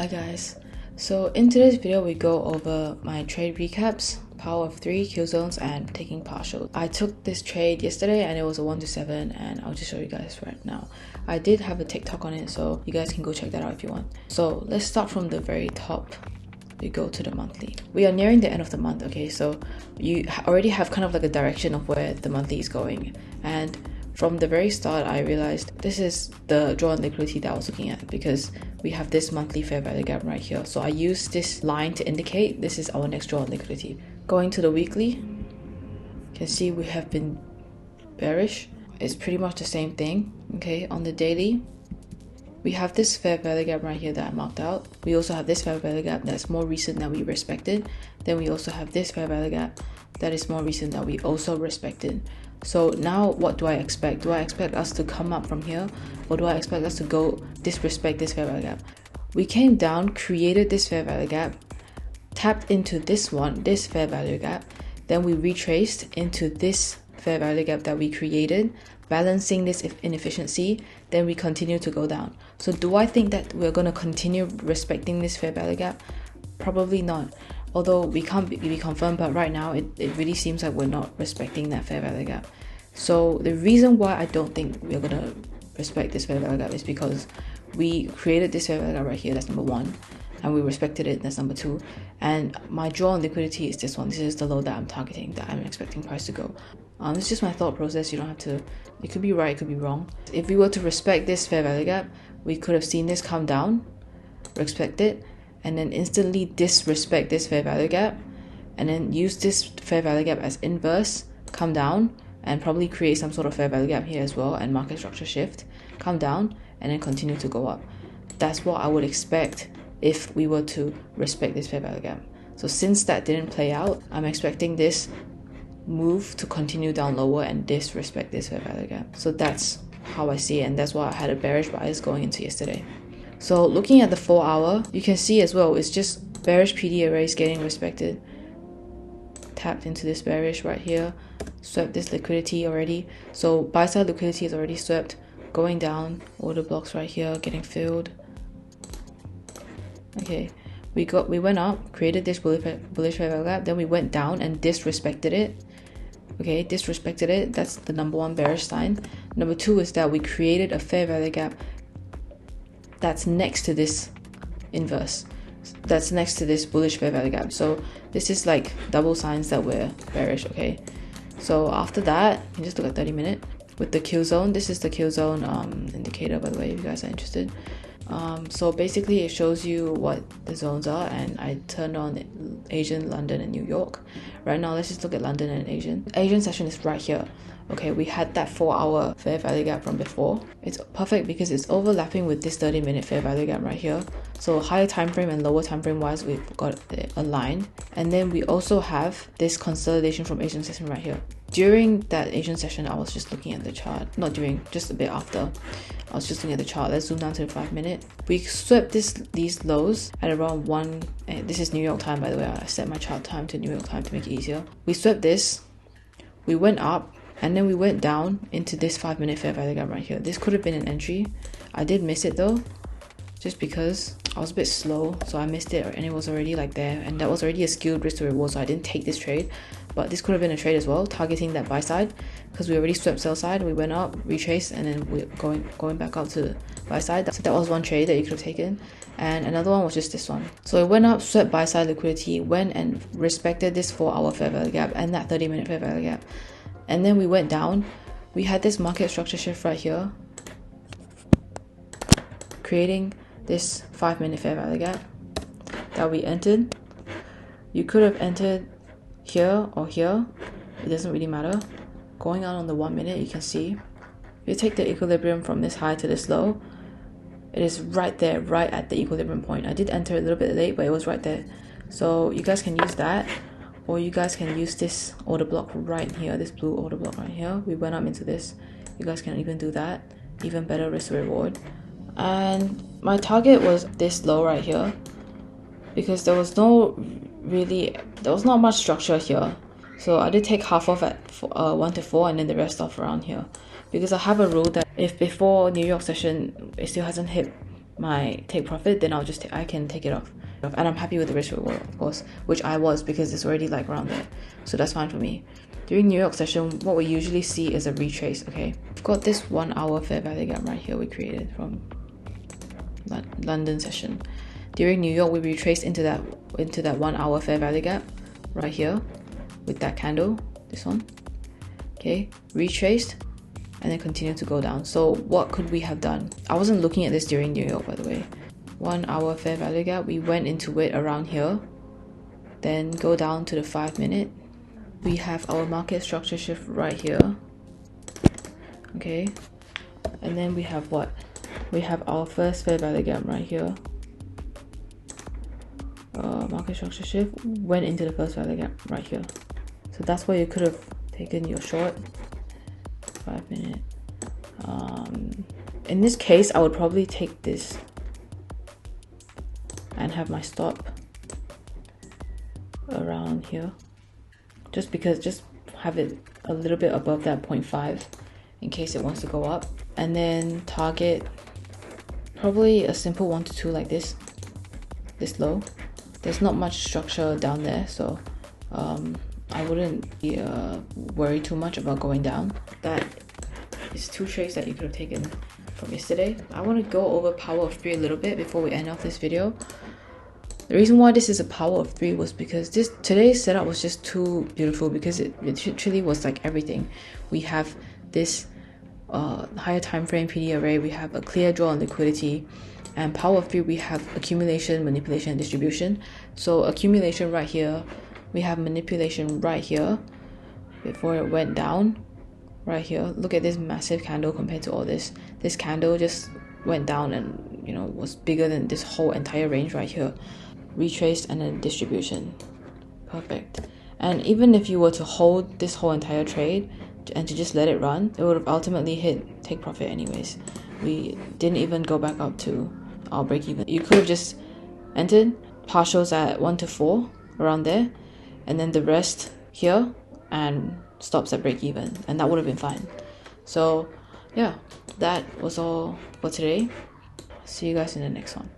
Hi guys, so in today's video we go over my trade recaps, PO3, Q zones, and taking partials. I took this trade yesterday and it was a 1 to 7 and I'll just show you guys right now. I did have a TikTok on it, so you guys can go check that out if you want. So let's start from the very top. We go to the monthly. We are nearing the end of the month, okay, so you already have kind of like a direction of where the monthly is going, and from the very start I realized this is the draw on liquidity that I was looking at, because we have this monthly fair value gap right here. So I use this line to indicate this is our next draw on liquidity. Going to the weekly, you can see we have been bearish. It's pretty much the same thing. Okay, on the daily we have this fair value gap right here that I marked out. We also have this fair value gap that's more recent that we respected. Then we also have this fair value gap that is more recent that we also respected. So now what do I expect? Do I expect us to come up from here, or do I expect us to go disrespect this fair value gap? We came down, created this fair value gap, tapped into this one, this fair value gap, then we retraced into this fair value gap that we created, balancing this inefficiency, then we continue to go down. So do I think that we're going to continue respecting this fair value gap? Probably not. Although we can't be confirmed, but right now it really seems like we're not respecting that fair value gap. So the reason why I don't think we're going to respect this fair value gap is because we created this fair value gap right here, that's number one, and we respected it, that's number two. And my draw on liquidity is this one. This is the low that I'm targeting, that I'm expecting price to go. It's just my thought process. You don't have to, it could be right, it could be wrong. If we were to respect this fair value gap, we could have seen this come down, respect it, and then instantly disrespect this fair value gap, and then use this fair value gap as inverse, come down, and probably create some sort of fair value gap here as well, and market structure shift, come down, and then continue to go up. That's what I would expect if we were to respect this fair value gap. So since that didn't play out, I'm expecting this move to continue down lower and disrespect this fair value gap. So that's how I see it, and that's why I had a bearish bias going into yesterday. So looking at the 4 hour, you can see as well, it's just bearish PD arrays getting respected. Tapped into this bearish right here, swept this liquidity already. So buy side liquidity is already swept, going down, order blocks right here getting filled. Okay, we went up, created this bullish fair value gap, then we went down and disrespected it. Okay, disrespected it, that's the number one bearish sign. Number two is that we created a fair value gap that's next to this inverse, that's next to this bullish fair value gap. So this is like double signs that we're bearish. Okay, so after that, you just look at 30-minute with the Q zone. This is the Q zone indicator, by the way, if you guys are interested. So basically it shows you what the zones are, and I turned on Asian, London, and New York. Right now let's just look at London and Asian session is right here. Okay, we had that 4 hour fair value gap from before. It's perfect because it's overlapping with this 30-minute fair value gap right here. So higher time frame and lower time frame wise, we've got it aligned. And then we also have this consolidation from Asian session right here. During that Asian session, I was just looking at the chart. Not during, just a bit after. I was just looking at the chart. Let's zoom down to the 5-minute. We swept these lows at around 1. And this is New York time, by the way. I set my chart time to New York time to make it easier. We swept this. We went up. And then we went down into this 5-minute fair value gap right here. This could have been an entry. I did miss it though, just because I was a bit slow, so I missed it, and it was already like there, and that was already a skewed risk to reward, so I didn't take this trade. But this could have been a trade as well, targeting that buy side, because we already swept sell side. We went up, retraced, and then we're going back up to buy side. So that was one trade that you could have taken, and another one was just this one. So it went up, swept buy side liquidity, went and respected this 4 hour fair value gap and that 30-minute fair value gap. And then we went down. We had this market structure shift right here, creating this 5-minute fair value gap that we entered. You could have entered here or here, it doesn't really matter. Going out on the 1 minute, you can see if you take the equilibrium from this high to this low, it is right there, right at the equilibrium point. I did enter a little bit late, but it was right there. So you guys can use that, or you guys can use this order block right here, this blue order block right here. We went up into this. You guys can even do that. Even better risk to reward. And my target was this low right here, because there was not much structure here. So I did take half off at 1 to 4 and then the rest off around here, because I have a rule that if before New York session it still hasn't hit my take profit, then I can take it off. And I'm happy with the risk reward, of course, which I was, because it's already like around there. So that's fine for me. During New York session, what we usually see is a retrace, okay? We've got this 1 hour fair value gap right here we created from London session. During New York, we retraced into that 1 hour fair value gap right here with that candle, this one. Okay, retraced and then continue to go down. So what could we have done? I wasn't looking at this during New York, by the way. 1 hour fair value gap, we went into it around here, then go down to the 5 minute. We have our market structure shift right here, okay, and then we have what? We have our first fair value gap right here. Market structure shift went into the first value gap right here. So that's where you could have taken your short. 5 minute. In this case, I would probably take this and have my stop around here, just have it a little bit above that 0.5 in case it wants to go up, and then target probably a simple 1 to 2 like this low. There's not much structure down there, so I wouldn't be worried too much about going down. That is 2 trades that you could have taken from yesterday. I want to go over power of 3 a little bit before we end off this video. The reason why this is a power of 3 was because today's setup was just too beautiful, because it literally was like everything. We have this higher time frame PD array, we have a clear draw on liquidity, and power of 3 we have accumulation, manipulation, and distribution. So accumulation right here, we have manipulation right here before it went down right here. Look at this massive candle compared to all this. This candle just went down and, you know, was bigger than this whole entire range right here. Retraced and then distribution. Perfect. And even if you were to hold this whole entire trade and to just let it run, it would have ultimately hit take profit anyways. We didn't even go back up to our break even. You could have just entered partials at 1 to 4 around there, and then the rest here, and stops at break even, and that would have been fine. So yeah, that was all for today. See you guys in the next one.